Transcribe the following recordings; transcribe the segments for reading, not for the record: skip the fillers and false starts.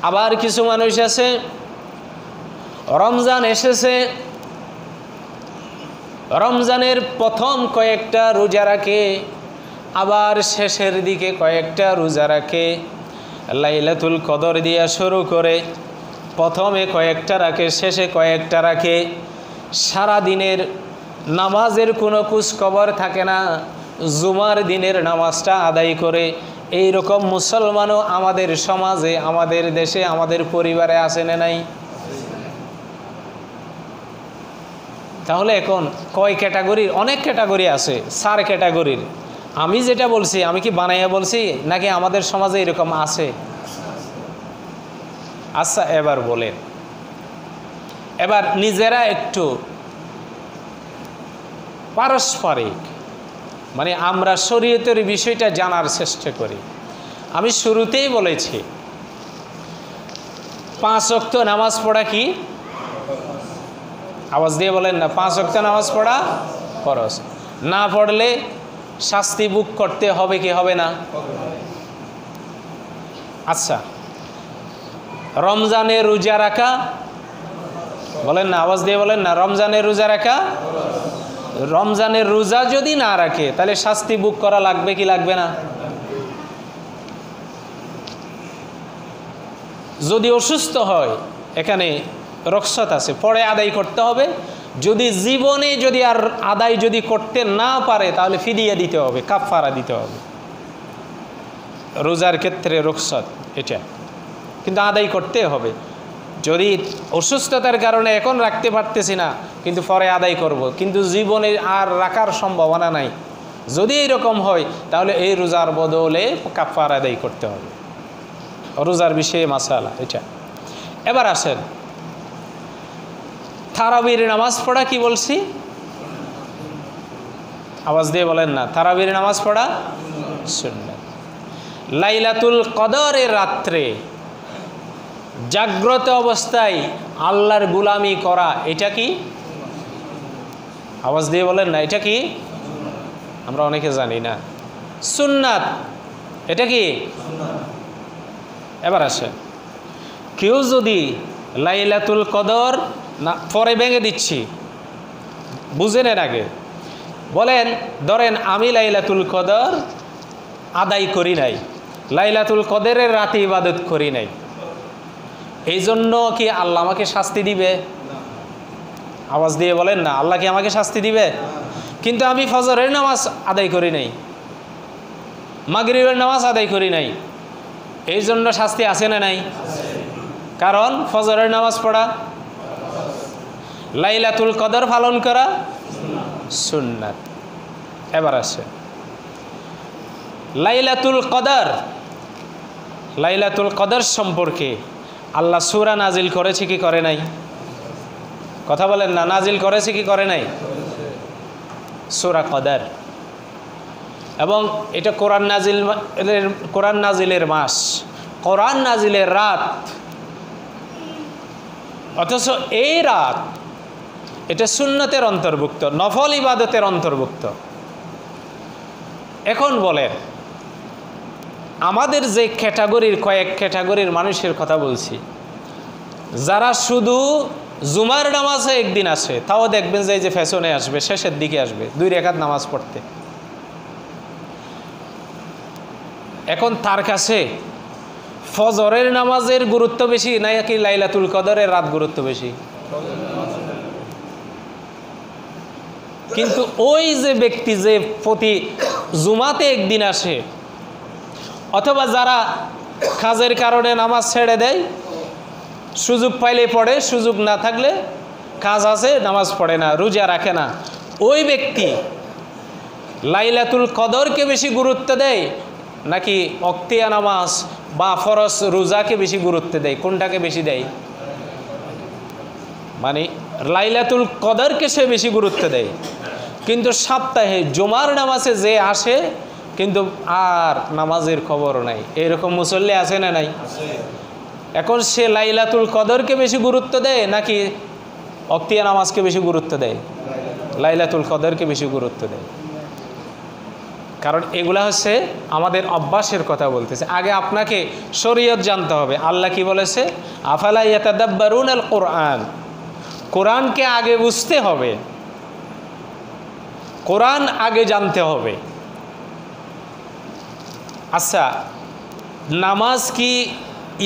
আবার কিছু মানুষ আছে রমজান এসেছে, রমজানের প্রথম কয়েকটা রোজা রাখে, আবার শেষের দিকে কয়েকটা রোজা রাখে, লাইলাতুল কদর দিয়া শুরু করে প্রথমে কয়েকটা রাখে, শেষে কয়েকটা রাখে। সারা দিনের নামাজের কোনো খোঁজখবর থাকে না, জুমার দিনের নামাজটা আদায় করে। এই রকম মুসলমানও আমাদের সমাজে, আমাদের দেশে, আমাদের পরিবারে আছে না নাই? তাহলে এখন কয় ক্যাটাগরির? অনেক ক্যাটাগরি আছে, 4 ক্যাটাগরির। আমি যেটা বলছি আমি কি বানাইয়া বলছি নাকি আমাদের সমাজে এরকম আছে? আচ্ছা, এবার বলেন, এবার নিজেরা একটু পারস্পরিক মানে আমরা শরীয়তের বিষয়টা জানার চেষ্টা করি। আমি শুরুতেই বলেছি 5 ওয়াক্ত নামাজ পড়া কি? আওয়াজ দিয়ে বলেন না, 5 ওয়াক্ত নামাজ পড়া ফরজ। না পড়লে শাস্তি ভোগ করতে হবে কি হবে না? আচ্ছা, রমজানে রোজা রাখা, বলেন না, আওয়াজ দিয়ে বলেন না, রমজানের রোজা রাখা। রমজানের রোজা যদি না রাখে তাহলে শাস্তি ভোগ করা লাগবে কি লাগবে না? যদি অসুস্থ হয় এখানে রক্ষত আছে, পরে আদায় করতে হবে। যদি জীবনে যদি আর আদায় যদি করতে না পারে তাহলে ফিদিয়া দিতে হবে, কাফারা দিতে হবে। রোজার ক্ষেত্রে রক্ষত এটা, কিন্তু আদায় করতে হবে। যদি অসুস্থতার কারণে এখন রাখতে পারতেছি না কিন্তু পরে আদায় করব, কিন্তু জীবনে আর রাখার সম্ভাবনা নাই, যদি এরকম হয় তাহলে এই রোজার বদলে কাফারা আদায় করতে হবে। রোজার বিষয়ে মাসালা এটা। এবার আসেন তারাবির নামাজ পড়া কি বলছি? আওয়াজ দিয়ে বলেন না, তারাবির নামাজ পড়া সুন্নাত। লাইলাতুল কদরের রাত্রে জাগ্রত অবস্থায় আল্লাহর গোলামি করা, এটা কি? আওয়াজ দিয়ে বলেন না, এটা কি? আমরা অনেকে জানি না, সুন্নাত। এটা কি? এবার আসে, কেউ যদি লাইলাতুল কদর না, পরে ভেঙে দিচ্ছি, বুঝেন এর আগে বলেন, ধরেন আমি লাইলাতুল কদর আদায় করি নাই, লাইলাতুল কদরের রাতে ইবাদত করি নাই, এই জন্য কি আল্লাহ আমাকে শাস্তি দিবে? আওয়াজ দিয়ে বলেন না, আল্লাহ কি আমাকে শাস্তি দিবে? কিন্তু আমি ফজরের নামাজ আদায় করি নাই, মাগরিবের নামাজ আদায় করি নাই, এই জন্য শাস্তি আছে না নাই? কারণ ফজরের নামাজ পড়া, লাইলাতুল কদর পালন করা সুন্নাত। এবার আসে লাইলাতুল কদর। লাইলাতুল কদর সম্পর্কে আল্লাহ সূরা নাজিল করেছে কি করে নাই? কথা বলেন না, নাজিল করেছে কি করে নাই? সূরা কদর। এবং এটা কোরআন নাজিলের মাস, কোরআন নাজিলের রাত, অথচ এই রাত এটা সুন্নতের অন্তর্ভুক্ত, নফল ইবাদতের অন্তর্ভুক্ত। এখন বলেন, আমাদের যে ক্যাটাগরির, কয়েক ক্যাটাগরির মানুষের কথা বলছি, যারা শুধু জুমার নামাজে একদিন আসে, তাও দেখবেন যে এই যে ফ্যাশনে আসবে, শেষের দিকে আসবে 2 রাকাত নামাজ পড়তে। এখন তার কাছে ফজরের নামাজের গুরুত্ব বেশি নাকি লাইলাতুল কদরের রাত গুরুত্ব বেশি? কিন্তু ওই যে ব্যক্তি যে প্রতি জুমাতে একদিন আসে, অথবা যারা কাজের কারণে নামাজ ছেড়ে দেয়, সুযোগ পাইলে পড়ে, সুযোগ না থাকলে কাজ আছে নামাজ পড়ে না, রোজা রাখে না, ওই ব্যক্তি লাইলাতুল কদরকে বেশি গুরুত্ব দেয় নাকি অক্তিয়া নামাজ বা ফরজ রোজাকে বেশি গুরুত্ব দেয়? কোনটাকে বেশি দেয়? মানে লাইলাতুল কদরকে সে বেশি গুরুত্ব দেয়, কিন্তু সপ্তাহে জুমার নামাজে যে আসে কিন্তু আর নামাজের খবরও নাই, এরকম মুসল্লি আছে না নাই? এখন সে লাইলাতুল কদরকে বেশি গুরুত্ব দেয় নাকি অক্তিয়া নামাজকে বেশি গুরুত্ব দেয়? লাইলাতুল কদরকে বেশি গুরুত্ব দেয়। কারণ এগুলা হচ্ছে আমাদের অভ্যাসের কথা বলতেছে। আগে আপনাকে শরীয়ত জানতে হবে। আল্লাহ কি বলেছে? আফালা ইয়াতাদাব্বারুনাল কোরআন, কোরআনকে আগে বুঝতে হবে, কোরআন আগে জানতে হবে। আচ্ছা, নামাজ কি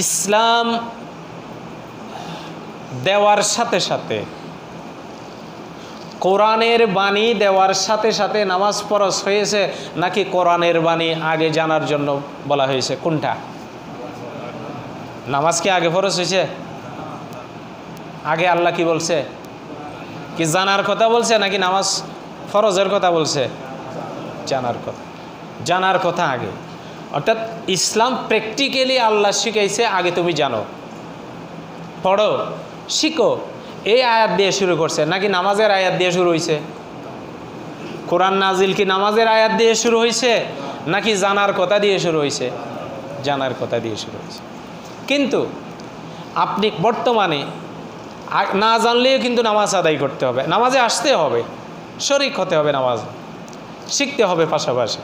ইসলাম দেওয়ার সাথে সাথে, কোরআনের বাণী দেওয়ার সাথে সাথে নামাজ ফরজ হয়েছে, নাকি কোরআনের বাণী আগে জানার জন্য বলা হয়েছে? কোনটা? নামাজ কি আগে ফরজ হয়েছে? আগে আল্লাহ কি বলছে? কি জানার কথা বলছে, নাকি নামাজ ফরজের কথা বলছে? জানার কথা, জানার কথা আগে। অর্থাৎ ইসলাম প্র্যাকটিক্যালি আল্লাহ শিখাইছে আগে তুমি জানো, পড়ো, শিখো। এই আয়াত দিয়ে শুরু করছে, নাকি নামাজের আয়াত দিয়ে শুরু হয়েছে? কোরআন নাজিল কি নামাজের আয়াত দিয়ে শুরু হয়েছে, নাকি জানার কথা দিয়ে শুরু হয়েছে? জানার কথা দিয়ে শুরু হয়েছে। কিন্তু আপনি বর্তমানে না জানলেও কিন্তু নামাজ আদায় করতে হবে, নামাজে আসতে হবে, শরীক হতে হবে, নামাজ শিখতে হবে পাশাপাশি।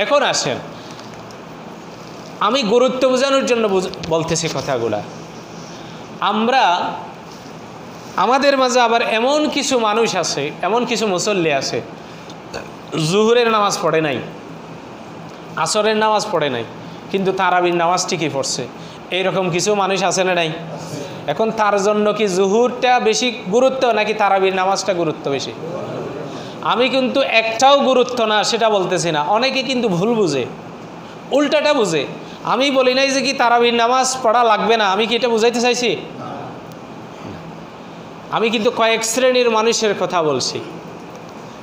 এখন আসেন, আমি গুরুত্ব বোঝানোর জন্য বলতেছি কথাগুলা। আমরা আমাদের মাঝে আবার এমন কিছু মানুষ আছে, এমন কিছু মুসল্লি আছে, জুহুরের নামাজ পড়ে নাই, আসরের নামাজ পড়ে নাই, কিন্তু তারাবির নামাজ ঠিকই পড়ছে। এইরকম কিছু মানুষ আছে না নাই? এখন তার জন্য কি জুহুরটা বেশি গুরুত্ব, নাকি তারাবির নামাজটা গুরুত্ব বেশি? আমি কিন্তু একটাও গুরুত্ব না সেটা বলতেছি না, অনেকে কিন্তু ভুল বুঝে, উল্টাটা বুঝে। আমি বলি নাই যে কি তারাবির নামাজ পড়া লাগবে না, আমি কি এটা বুঝাইতে চাইছি? আমি কিন্তু কয়েক শ্রেণীর মানুষের কথা বলছি।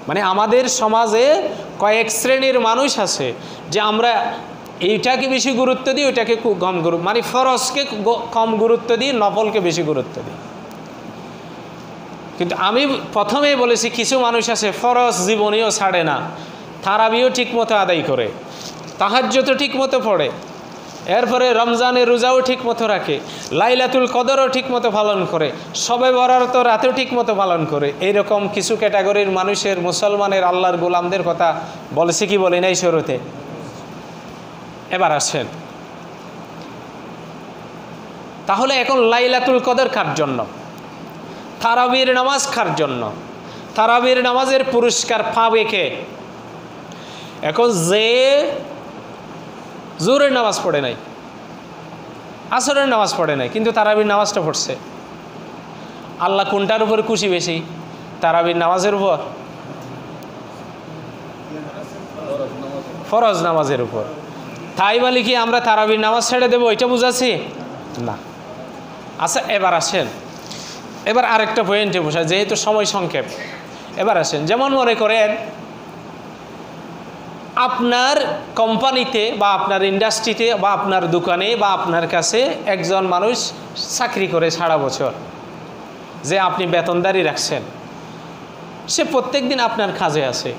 মানে আমাদের সমাজে কয়েক শ্রেণীর মানুষ আছে যে আমরা এইটাকে বেশি গুরুত্ব দিই, ওইটাকে কম গুরুত্ব, মানে ফরজকে কম গুরুত্ব দিই, নফলকে বেশি গুরুত্ব দিই। কিন্তু আমি প্রথমেই বলেছি কিছু মানুষ আছে ফরজ জীবনেও ছাড়ে না, তারাবিও ঠিকমতো আদায় করে, তাহাজ্জুদও ঠিকমতো পড়ে, এরপরে রমজানের রোজাও ঠিকমতো রাখে, লাইলাতুল কদরও ঠিকমতো পালন করে, শবে বরাত রাতেও ঠিকমতো পালন করে। এইরকম কিছু ক্যাটাগরির মানুষের, মুসলমানের, আল্লাহর গোলামদের কথা বলেছে কি বলে নাই শুরুতে? এবার আসেন, তাহলে এখন লাইলাতুল কদর কার জন্য? তারাবির নামাজ কার জন্য? তারাবির নামাজের পুরস্কার পাবে কে? এখন যে জোহরের নামাজ পড়ে নাই, আসরের নামাজ পড়ে নাই, কিন্তু তারাবির নামাজটা পড়ছে, আল্লাহ কোনটার উপর খুশি বেশি? তারাবির নামাজের উপর, ফরজ নামাজের উপর। তাই বলি কি আমরা তারাবির নামাজ ছেড়ে দেবো, এটা বুঝাচ্ছি না। আচ্ছা, এবার আসেন, এবার আরেকটা পয়েন্টে বসা, যেহেতু সময় সংক্ষেপ। এবার আসেন, যেমন মনে করেন আপনার কোম্পানিতে বা আপনার ইন্ডাস্ট্রিতে বা আপনার দোকানে বা আপনার কাছে একজন মানুষ চাকরি করে সারা বছর, যে আপনি বেতনদারি রাখছেন, সে প্রত্যেক দিন আপনার কাজে আসে।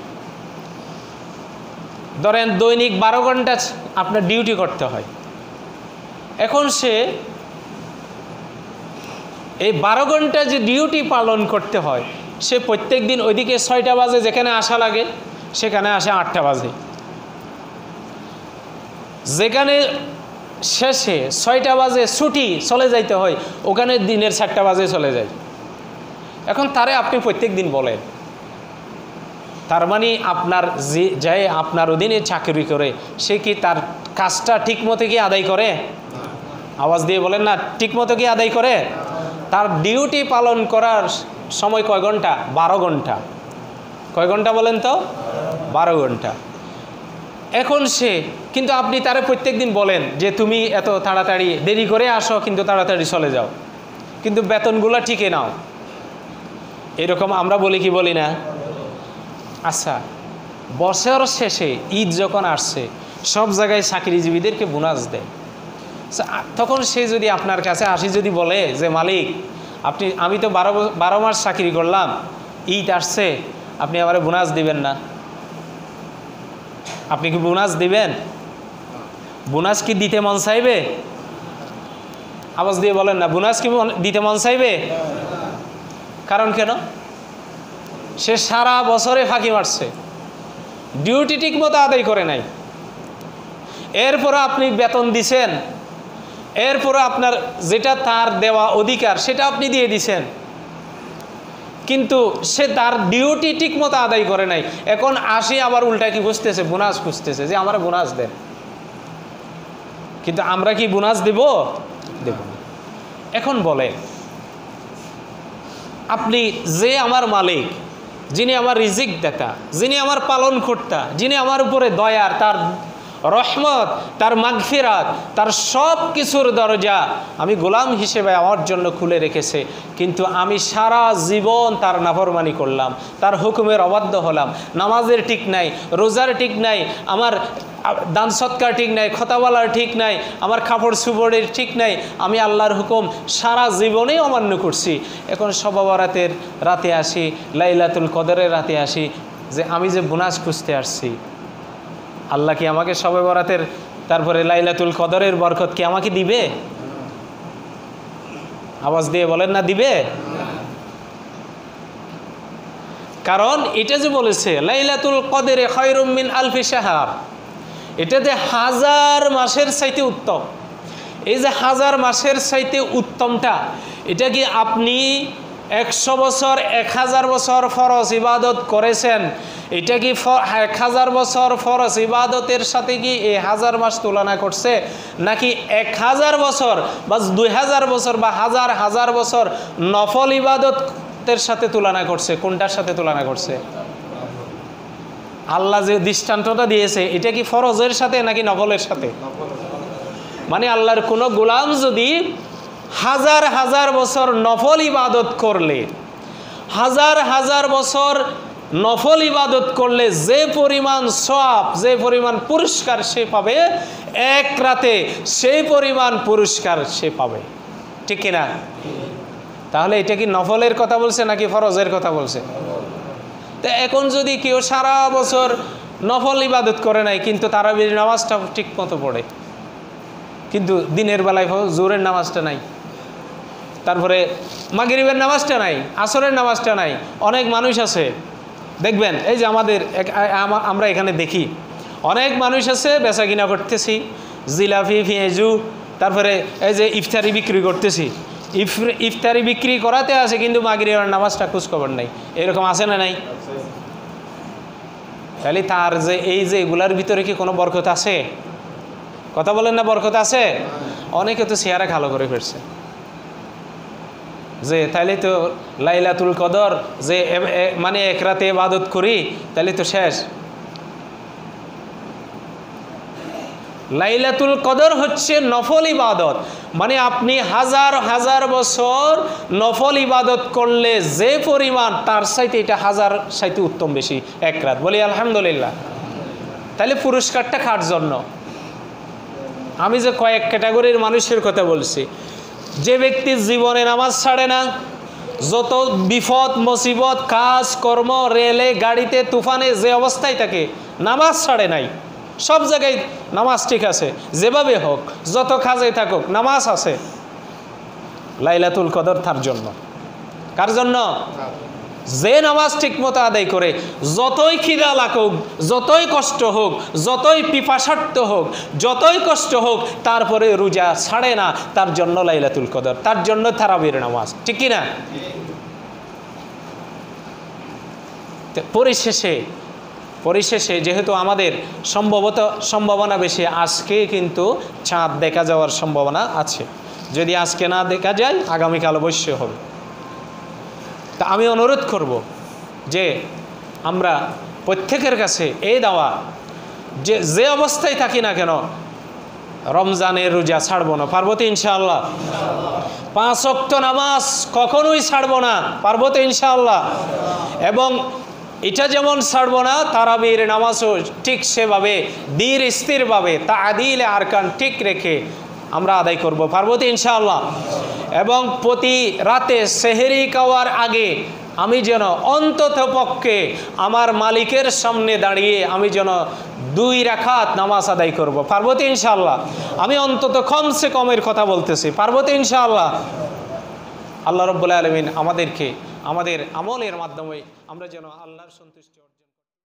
ধরেন দৈনিক 12 ঘন্টা আপনার ডিউটি করতে হয়। এখন সে এই 12 ঘন্টা যে ডিউটি পালন করতে হয়, সে প্রত্যেক দিন ওইদিকে 6টা বাজে যেখানে আসা লাগে সেখানে আসে 8টা বাজে, যেখানে শেষে 6টা বাজে ছুটি চলে যাইতে হয়, ওখানে দিনের 4টা বাজে চলে যায়। এখন তারে আপনি প্রত্যেক দিন বলেন, তার মানে আপনার যে আপনার অধীনে চাকরি করে সে কি তার কাজটা ঠিকমতো কি আদায় করে? আওয়াজ দিয়ে বলেন না, ঠিকমতো কি আদায় করে? তার ডিউটি পালন করার সময় কয় ঘন্টা? 12 ঘন্টা। কয় ঘন্টা বলেন তো? 12 ঘন্টা। এখন সে কিন্তু আপনি তারে প্রত্যেক দিন বলেন যে তুমি এত তাড়াতাড়ি দেরি করে আসো, কিন্তু তাড়াতাড়ি চলে যাও, কিন্তু বেতনগুলো ঠিকই নাও। এরকম আমরা বলি কি বলি না? আচ্ছা, বছর শেষে ঈদ যখন আসছে, সব জায়গায় চাকরিজীবীদেরকে বোনাস দেয়। তখন সে যদি আপনার কাছে আসি যদি বলে যে মালিক আমি তো 12 মাস চাকরি করলাম, ঈদ আসছে, আপনি আমার বোনাস দিবেন না? আপনি কি বোনাস দিবেন? বোনাস কি দিতে মন চাইবে? আওয়াজ দিয়ে বলেন না, বোনাস কি দিতে মন চাইবে? কারণ কেন? সে সারা বছরে ফাঁকি মারছে, ডিউটি ঠিক মতো আদায় করে নাই, এরপরে আপনি বেতন দিছেন, এরপরে আপনার যেটা তার দেওয়া অধিকার সেটা আপনি দিয়ে দিছেন, কিন্তু সে তার ডিউটি ঠিক মতো আদায় করে নাই। এখন আসি আবার উল্টা কি খুঁজতেছে, বোনাস খুঁজতেছে যে আমার বোনাস দেন। কিন্তু আমরা কি বোনাস দেব? দেব না। এখন বলে আপনি যে আমার মালিক, যিনি আমার রিজিক দাতা, যিনি আমার পালন কর্তা, যিনি আমার উপরে দয়ার, তার রহমত, তার মাগফিরাত, তার সব কিছুর দরজা আমি গোলাম হিসেবে আমার জন্য খুলে রেখেছে, কিন্তু আমি সারা জীবন তার নাফরমানি করলাম, তার হুকুমের অবাধ্য হলাম, নামাজের ঠিক নাই, রোজার ঠিক নাই, আমার দান সৎকার ঠিক নাই, খতাওয়ালার ঠিক নাই, আমার কাপড় সুপড়ের ঠিক নাই, আমি আল্লাহর হুকুম সারা জীবনেই অমান্য করছি। এখন শবে বরাতের রাতে আসি, লাইলাতুল কদরের রাতে আসি, যে আমি যে বোনাস খুঁজতে আসছি, আল্লাহ কি আমাকে শবে বরাতের তারপরে লাইলাতুল কদরের বরকত কি আমাকে দিবে? আওয়াজ দিয়ে বলেন না দিবে? কারণ এটা যে বলেছে লাইলাতুল কদরে খায়রুম মিন আলফি শাহর, এটাতে 1000 মাসের চাইতে উত্তম। এই যে 1000 মাসের চাইতে উত্তমটা, এটা কি আপনি 100 বছর 1000 বছর ফরজ ইবাদত করেছেন, এটা কি 1000 বছর ফরজ ইবাদতের সাথে কি এই 1000 মাস তুলনা করছে, নাকি 1000 বছর বা 2000 বছর বা হাজার হাজার বছর নফল ইবাদতের সাথে তুলনা করছে? কোনটার সাথে তুলনা করছে? আল্লাহ যে দৃষ্টান্তটা দিয়েছে এটা কি ফরজের সাথে নাকি নফলের সাথে? মানে আল্লাহর কোনো গোলাম যদি হাজার হাজার বছর নফল ইবাদত করলে, হাজার হাজার বছর নফল ইবাদত করলে যে পরিমাণ সওয়াব, যে পরিমাণ পুরস্কার সে পাবে, এক রাতে সেই পরিমাণ পুরস্কার সে পাবে, ঠিক কিনা? তাহলে এটা কি নফলের কথা বলছে নাকি ফরজের কথা বলছে? তো এখন যদি কেউ সারা বছর নফল ইবাদত করে নাই, কিন্তু তারাবির নামাজটা ঠিক মতো পড়ে, কিন্তু দিনের বেলায় জোহরের নামাজটা নাই, তারপরে মাগরিবের নামাজটা নাই, আসরের নামাজটা নাই। অনেক মানুষ আছে দেখবেন, এই যে আমরা এখানে দেখি অনেক মানুষ আছে বেচা কিনা করতেছি, জিলাপি পেঁয়াজু, তারপরে এই যে ইফতারি বিক্রি করতেছি, ইফতারি বিক্রি করাতে আছে, কিন্তু মাগরিবের নামাজটা খোঁজখবর নাই। এরকম আছে না নাই? তাহলে তার যে এই যে এগুলার ভিতরে কি কোনো বরকত আছে? কথা বলেন না, বরকত আছে? অনেকে তো চেহারা কালো করে ফেলছে, যে তাইলে তো লাইলাতুল কদর যে মানে এক রাতে ইবাদত করি তাহলে তো শেষ। লাইলাতুল কদর হচ্ছে নফল ইবাদত, মানে আপনি হাজার হাজার বছর নফল ইবাদত করলে যে পরিমাণ, তার চাইতে এটা 1000 চাইতে উত্তম বেশি এক রাত। বলি আলহামদুলিল্লাহ। তাহলে পুরস্কারটা কার জন্য? আমি যে কয়েক ক্যাটাগরির মানুষের কথা বলছি, যে ব্যক্তি জীবনে নামাজ ছাড়ে না, যত বিপদ মুসিবত, কাজ কর্ম, রেলে গাড়িতে তুফানে যে অবস্থায় থাকে, নামাজ ছাড়ে নাই, সব জায়গায় নামাজ ঠিক আছে, যেভাবে হোক, যত কাজে থাকুক নামাজ আছে, লাইলাতুল কদর তার জন্য। কার জন্য? যে নামাজ ঠিক মতো আদায় করে, যতই খিদা লাগুক, যতই কষ্ট হোক, যতই পিপাসার্থ হোক, যতই কষ্ট হোক, তারপরে রোজা ছাড়ে না, তার জন্য লাইলাতুল কদর, তার জন্য তারাবির নামাজ, ঠিক কি না? পরিশেষে যেহেতু আমাদের সম্ভাবনা বেশি, আজকে কিন্তু চাঁদ দেখা যাওয়ার সম্ভাবনা আছে। যদি আজকে না দেখা যায়, আগামীকাল অবশ্যই হবে। তা আমি অনুরোধ করব যে আমরা প্রত্যেকের কাছে এই দাওয়া, যে অবস্থায় থাকি না কেন, রমজানের রোজা ছাড়বো না। পারবো তো ইনশাআল্লাহ? 5 ওয়াক্ত নামাজ কখনোই ছাড়বো না। পারবো তো ইনশাআল্লাহ? এবং এটা যেমন ছাড়বো না, তারাবির নামাজও ঠিক সেভাবে ধীর স্থিরভাবে তাআদিলে আরকান ঠিক রেখে আমরা আদায় করব। পারবো তো ইনশাআল্লাহ? এবং প্রতি রাতে সেহরি খাওয়ার আগে আমি যেন অন্তত পক্ষে আমার মালিকের সামনে দাঁড়িয়ে আমি যেন 2 রাকাত নামাজ আদায় করব। পারবো তো ইনশাআল্লাহ? আমি অন্তত কমসে কমের কথা বলতেছি, পারবো তো ইনশাআল্লাহ? আল্লাহ রাব্বুল আলামিন আমাদেরকে আমাদের আমলের মাধ্যমে আমরা যেন আল্লাহর সন্তুষ্টি অর্জন